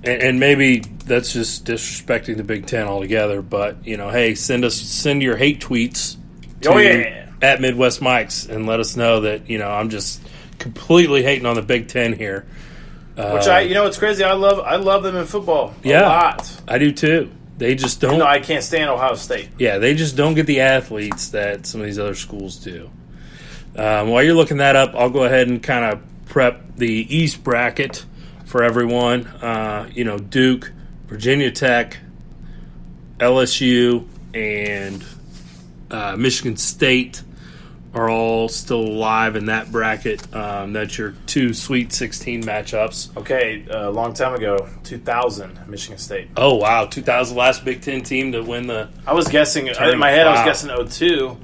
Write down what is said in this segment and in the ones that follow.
And maybe that's just disrespecting the Big Ten altogether. But hey, send your hate tweets to at Midwest Mikes and let us know that I'm just completely hating on the Big Ten here. Which it's crazy. I love them in football a lot. I do too. They just don't. No, I can't stand Ohio State. Yeah, they just don't get the athletes that some of these other schools do. While you're looking that up, I'll go ahead and kind of prep the East bracket for everyone. Duke, Virginia Tech, LSU, and Michigan State are all still alive in that bracket. That's your two Sweet 16 matchups. Okay, a long time ago, 2000, Michigan State. Oh, wow. 2000, last Big Ten team to win the I was guessing, in my head, I was guessing 02.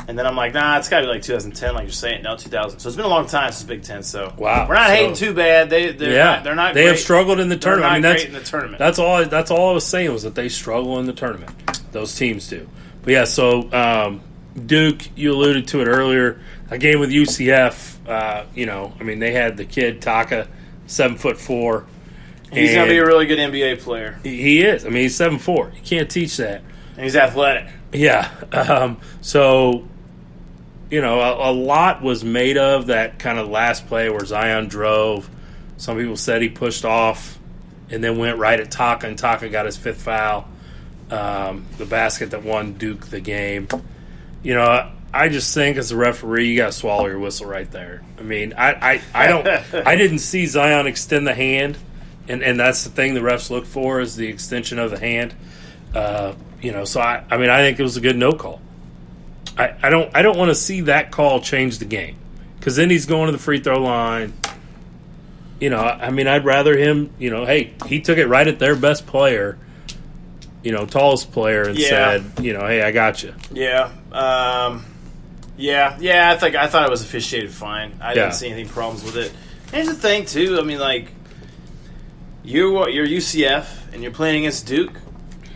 And then I'm like, nah, it's got to be like 2010, like you're saying. No, 2000. So it's been a long time since Big Ten. So wow, we're not hating too bad. They're not. They have struggled in the tournament. Great in the tournament. That's all. That's all I was saying was that they struggle in the tournament. Those teams do. But yeah, so Duke, you alluded to it earlier. A game with UCF. They had the kid Taka, 7'4". He's going to be a really good NBA player. He is. He's 7'4". You can't teach that. And he's athletic. Yeah. A lot was made of that kind of last play where Zion drove. Some people said he pushed off and then went right at Taka, and Taka got his fifth foul. The basket that won Duke the game. I just think as a referee, you got to swallow your whistle right there. I didn't see Zion extend the hand, and that's the thing the refs look for is the extension of the hand. So I think it was a good no call. I don't want to see that call change the game because then he's going to the free throw line. I'd rather him. Hey, he took it right at their best player, tallest player, and said, hey, I got you. Yeah. I thought it was officiated fine. I didn't see any problems with it. Here's the thing too. You're UCF and you're playing against Duke.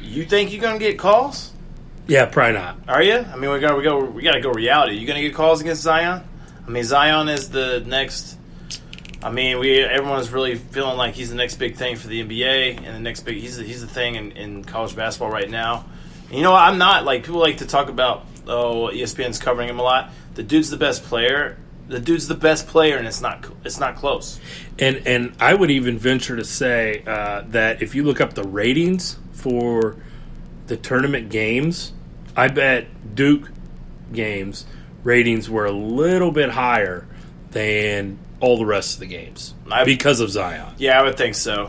You think you're gonna get calls? Yeah, probably not. Are you? We gotta go reality. You gonna get calls against Zion? Zion is the next. Everyone's really feeling like he's the next big thing for the NBA, and the next big. He's the thing in college basketball right now. And I'm not like people like to talk about. Oh, ESPN's covering him a lot. The dude's the best player. And it's not close. And I would even venture to say that if you look up the ratings for the tournament games, I bet Duke games ratings were a little bit higher than all the rest of the games because of Zion. Yeah, I would think so.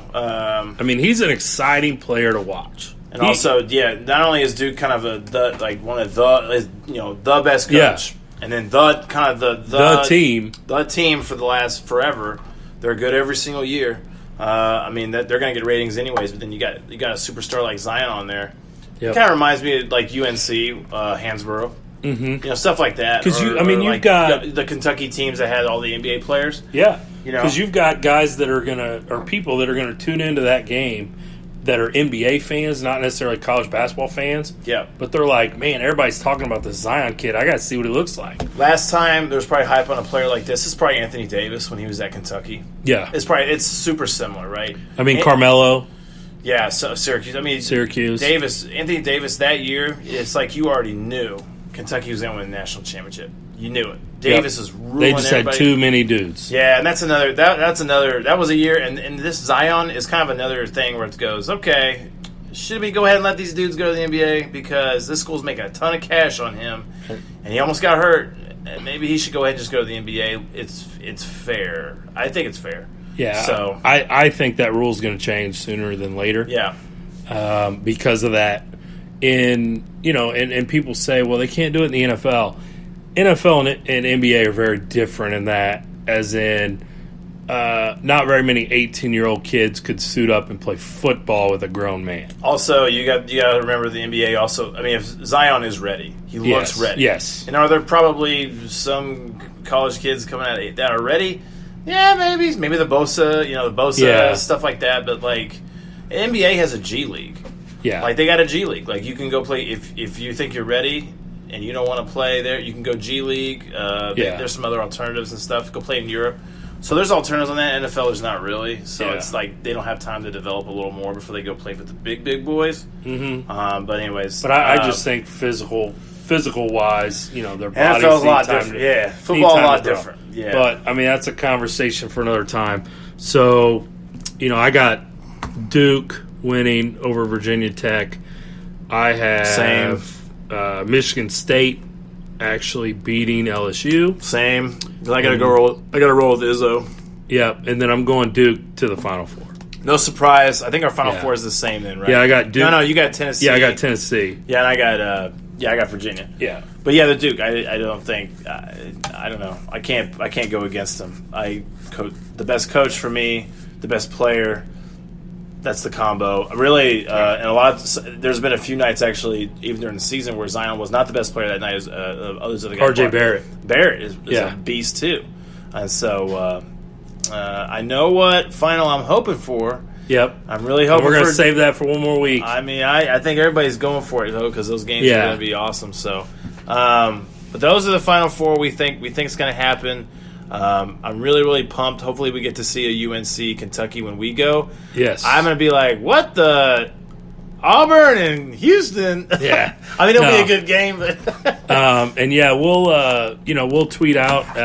He's an exciting player to watch. And not only is Duke kind of the best coach, and then the team for the last forever. They're good every single year. They're going to get ratings anyways. But then you got a superstar like Zion on there. Yep. It kind of reminds me of like UNC, Hansborough, stuff like that. Because you've got the Kentucky teams that had all the NBA players. Yeah, because you've got guys that are people that are gonna tune into that game that are NBA fans, not necessarily college basketball fans. Yeah. But they're like, man, everybody's talking about this Zion kid. I got to see what he looks like. Last time there was probably hype on a player like this is probably Anthony Davis when he was at Kentucky. Yeah. It's super similar, right? Carmelo. Yeah, so Syracuse. Syracuse. Anthony Davis that year, it's like you already knew Kentucky was going to win the national championship. You knew it. Davis is ruling They just everybody. had too many dudes. Yeah, and that's another. That was a year, and this Zion is kind of another thing where it goes, okay, should we go ahead and let these dudes go to the NBA because this school's making a ton of cash on him, and he almost got hurt. Maybe he should go ahead and just go to the NBA. It's fair. I think it's fair. Yeah. So I think that rule's going to change sooner than later. Yeah. Because of that, and people say, well, they can't do it in the NFL. NFL and NBA are very different in that, as in not very many 18-year-old kids could suit up and play football with a grown man. Also, you got to remember the NBA also. If Zion is ready, he looks ready. Yes. And are there probably some college kids coming out that are ready? Yeah, maybe the Bosa, stuff like that. But like, NBA has a G League. Yeah. Like they got a G League. Like you can go play if you think you're ready. And you don't want to play there, you can go G League. There's some other alternatives and stuff. Go play in Europe. So there's alternatives on that. NFL, there's not really. So Yeah. it's like they don't have time to develop a little more before they go play with the big boys. Mm-hmm. But anyways. But I just think physical-wise, their bodies NFL's a need lot time different. to- Yeah. need Football a time lot to grow. different. Yeah. But, that's a conversation for another time. So, I got Duke winning over Virginia Tech. I have Michigan State actually beating LSU. Same. 'Cause I gotta roll with Izzo. Yep, and then I'm going Duke to the Final Four. No surprise. I think our Final Yeah. Four is the same then, right? Yeah, I got Duke. No, you got Tennessee. Yeah, I got Tennessee. Yeah, and I got Virginia. Yeah. But yeah, the Duke. I don't think. I don't know. I can't go against them. The best coach for me, the best player. That's the combo. Really, and there's been a few nights actually, even during the season, where Zion was not the best player that night. As others of the guys. RJ Barrett. Barrett is a beast too, and so I know what final I'm hoping for. Yep. I'm really hoping We're going for. to save that for one more week. I mean, I think everybody's going for it though, because those games are going to be awesome. So, but those are the Final Four we think it's going to happen. I'm really, really pumped. Hopefully, we get to see a UNC Kentucky when we go. Yes. I'm going to be like, what the Auburn and Houston? Yeah. I mean, it'll be a good game. But and yeah, we'll tweet out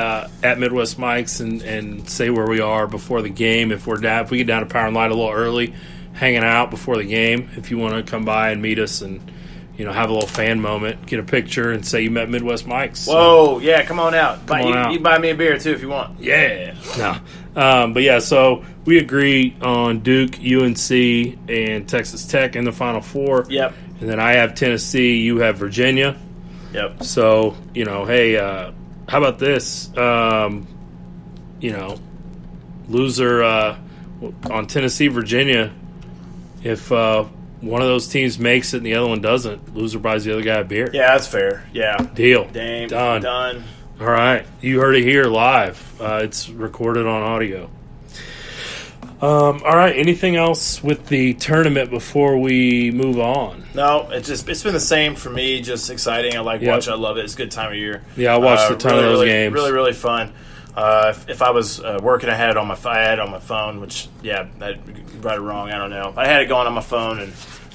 at Midwest Mikes and say where we are before the game. If we get down to Power and Light a little early, hanging out before the game. If you want to come by and meet us and have a little fan moment, get a picture, and say you met Midwest Mikes. Whoa, yeah, come on out. out. You buy me a beer too if you want. Yeah. No. But yeah, so we agree on Duke, UNC, and Texas Tech in the Final Four. Yep. And then I have Tennessee, you have Virginia. Yep. So, hey, how about this? Loser on Tennessee, Virginia, if one of those teams makes it and the other one doesn't, loser buys the other guy a beer. Yeah, that's fair. Yeah. Deal. Done. All right. You heard it here live. It's recorded on audio. All right. Anything else with the tournament before we move on? No, it's been the same for me. Just exciting. I like watching. I love it. It's a good time of year. Yeah, I watched a ton of those games. Really, really fun. If I was working, I had it on my phone. Which that right or wrong, I don't know. I had it going on my phone and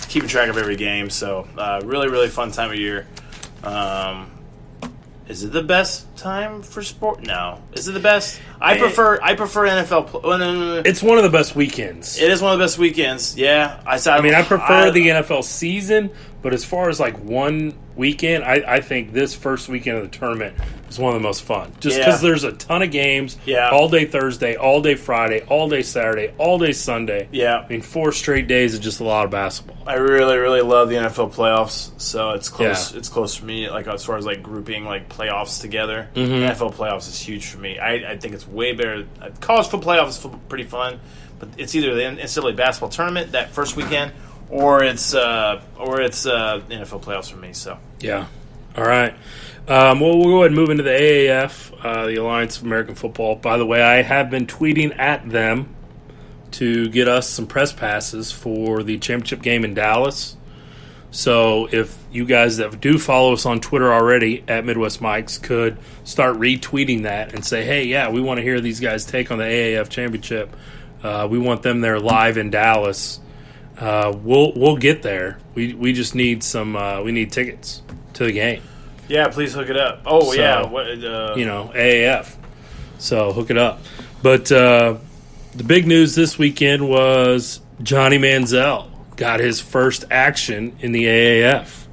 keeping track of every game. So really, really fun time of year. Is it the best time for sport? No. Is it the best? I prefer NFL. No. It's one of the best weekends. It is one of the best weekends. Yeah. I prefer the NFL season, but as far as like one weekend, I think this first weekend of the tournament is one of the most fun. Just because there's a ton of games. Yeah. All day Thursday, all day Friday, all day Saturday, all day Sunday. Yeah. 4 straight days of just a lot of basketball. I really, really love the NFL playoffs, so it's close. Yeah. It's close for me. Like as far as like grouping like playoffs together, Mm-hmm. NFL playoffs is huge for me. I think it's way better. College football playoffs is pretty fun, but it's either the NCAA basketball tournament that first weekend, or it's NFL playoffs for me. So yeah. All right. Well, we'll go ahead and move into the AAF, the Alliance of American Football. By the way, I have been tweeting at them to get us some press passes for the championship game in Dallas. So if you guys that do follow us on Twitter already at Midwest Mikes could start retweeting that and say, hey, yeah, we want to hear these guys take on the AAF championship. We want them there live in Dallas. We'll get there. We just need we need tickets to the game. yeah, please hook it up. Oh So, yeah, AAF. So hook it up. But the big news this weekend was Johnny Manziel got his first action in the AAF.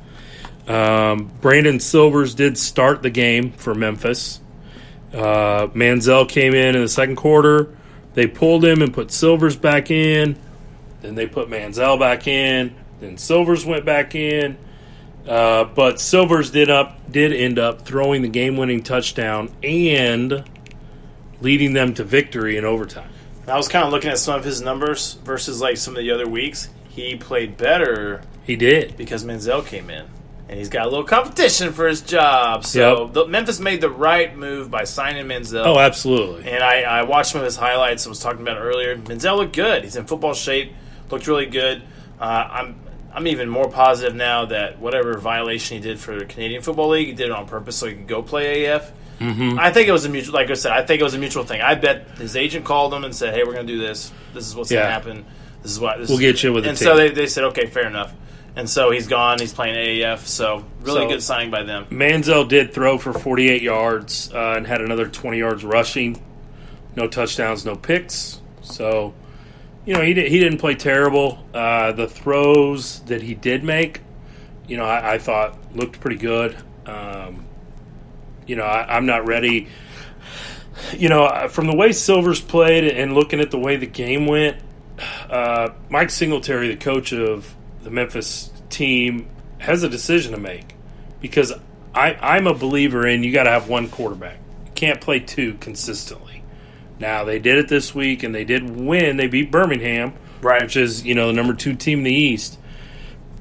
Brandon Silvers did start the game for Memphis. Manziel came in the second quarter. They pulled him and put Silvers back in. Then they put Manziel back in. Then Silvers went back in. But Silvers did end up throwing the game-winning touchdown and leading them to victory in overtime. I was kind of looking at some of his numbers versus like some of the other weeks. He played better. He did. Because Manziel came in. And he's got a little competition for his job. So Memphis made the right move by signing Manziel. Oh, absolutely. And I watched some of his highlights I was talking about earlier. Manziel looked good. He's in football shape. Looked really good. I'm even more positive now that whatever violation he did for the Canadian Football League, he did it on purpose so he could go play AAF. I think it was a mutual. Like I said, I think it was a mutual thing. I bet his agent called him and said, "Hey, we're going to do this. This is what's going to happen. This is what we'll get you with." And so they said, "Okay, fair enough." And so he's gone. He's playing AAF. So really good signing by them. Manziel did throw for 48 yards and had another 20 yards rushing. No touchdowns, no picks. So, he didn't play terrible. The throws that he did make, I thought looked pretty good. I'm not ready. From the way Silvers played and looking at the way the game went, Mike Singletary, the coach of the Memphis team, has a decision to make, because I'm a believer in you got to have one quarterback. You can't play two consistently. Now, they did it this week, and they did win. They beat Birmingham, which is the number 2 team in the East.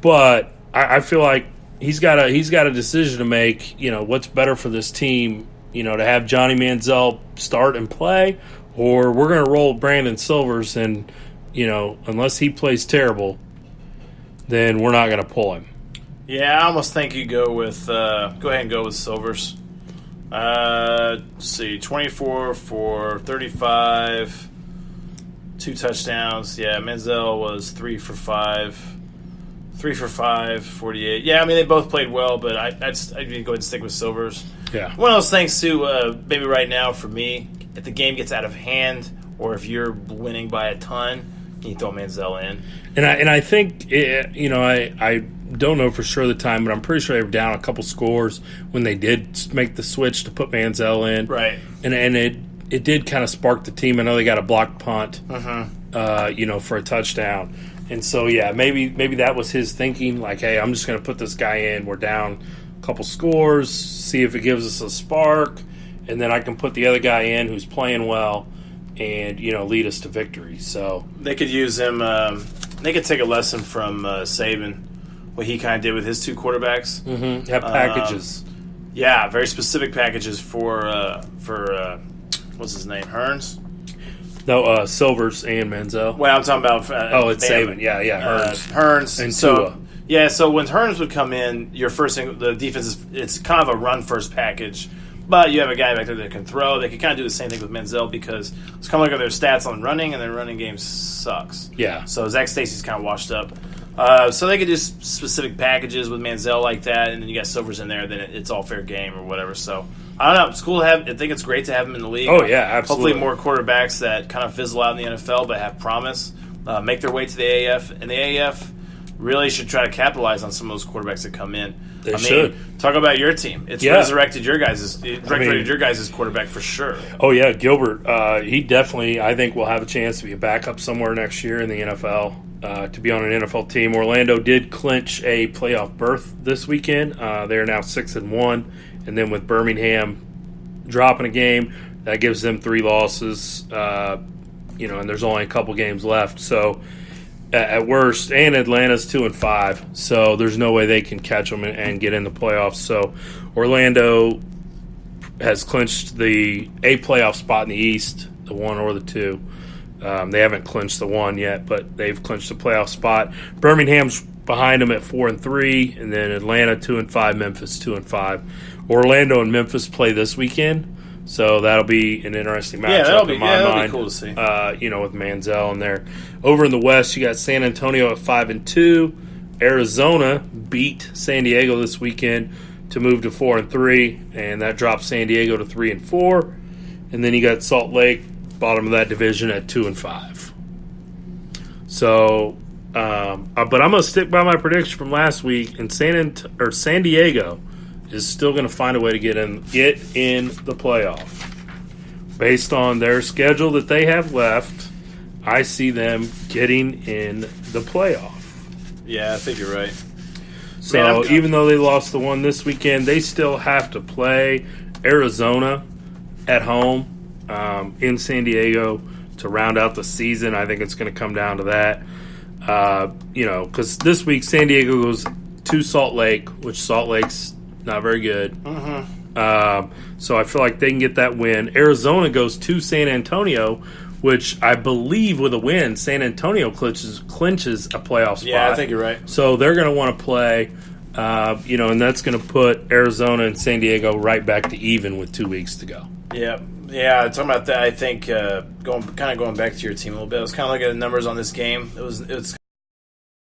But I feel like he's got a decision to make. What's better for this team? To have Johnny Manziel start and play, or we're going to roll Brandon Silvers, and unless he plays terrible, then we're not going to pull him. Yeah, I almost think you go ahead and go with Silvers. Let's see, 24 for 35, 2 touchdowns. Yeah, Manziel was 3 for 5. 3 for 5, 48. Yeah, I mean, they both played well, but I'd go ahead and stick with Silvers. Yeah. One of those things, too, maybe right now for me, if the game gets out of hand or if you're winning by a ton, you throw Manziel in. And I think, I don't know for sure the time, but I'm pretty sure they were down a couple scores when they did make the switch to put Manziel in. Right. And it did kind of spark the team. I know they got a blocked punt, for a touchdown. And so, maybe that was his thinking, like, hey, I'm just going to put this guy in. We're down a couple scores, see if it gives us a spark, and then I can put the other guy in who's playing well and, lead us to victory. So they could use him. They could take a lesson from Saban, what he kind of did with his 2 quarterbacks. Mm-hmm. Have packages. Very specific packages for what's his name, Hearns? No, Silvers and Manziel. Well, I'm talking about. It's Saban. Yeah, Hearns and so, Tua. Yeah, so when Hearns would come in, your first thing, the defense it's kind of a run-first package. But you have a guy back there that can throw. They can kind of do the same thing with Manziel, because it's kind of like their stats on running, and their running game sucks. Yeah. So Zach Stacy's kind of washed up. So they could do specific packages with Manziel like that, and then you got Silvers in there, then it's all fair game or whatever. So I don't know. It's cool to have. I think it's great to have him in the league. Oh, yeah, absolutely. Hopefully more quarterbacks that kind of fizzle out in the NFL but have promise make their way to the AAF. And the AAF really should try to capitalize on some of those quarterbacks that come in. They should. Talk about your team. It's resurrected your guys' quarterback for sure. Oh, yeah, Gilbert. He definitely, I think, will have a chance to be a backup somewhere next year in the NFL, to be on an NFL team. Orlando did clinch a playoff berth this weekend. They're now 6-1, and then with Birmingham dropping a game, that gives them 3 losses. And there's only a couple games left, so at worst, and Atlanta's 2-5, so there's no way they can catch them and get in the playoffs. So Orlando has clinched a playoff spot in the East, the 1 or the 2. They haven't clinched the 1 yet, but they've clinched the playoff spot. Birmingham's behind them at 4-3, and then Atlanta 2-5, Memphis 2-5. Orlando and Memphis play this weekend. So that'll be an interesting matchup in my mind. That'll be cool to see. With Manziel in there. Over in the West, you got San Antonio at 5-2. Arizona beat San Diego this weekend to move to 4-3, and that drops San Diego to 3-4. And then you got Salt Lake, bottom of that division, at 2-5. So, but I'm going to stick by my prediction from last week, and San Diego is still going to find a way to get in the playoff. Based on their schedule that they have left, I see them getting in the playoff. Yeah, I think you're right. So even though they lost the one this weekend, they still have to play Arizona at home in San Diego to round out the season. I think it's going to come down to that. Because this week San Diego goes to Salt Lake, which Salt Lake's not very good. So I feel like they can get that win. Arizona goes to San Antonio, which I believe with a win, San Antonio clinches a playoff spot. Yeah, I think you're right. So they're going to want to play And that's going to put Arizona and San Diego right back to even with 2 weeks to go. Yeah. Talking about that, I think going back to your team a little bit. I was kind of looking at the numbers on this game. It's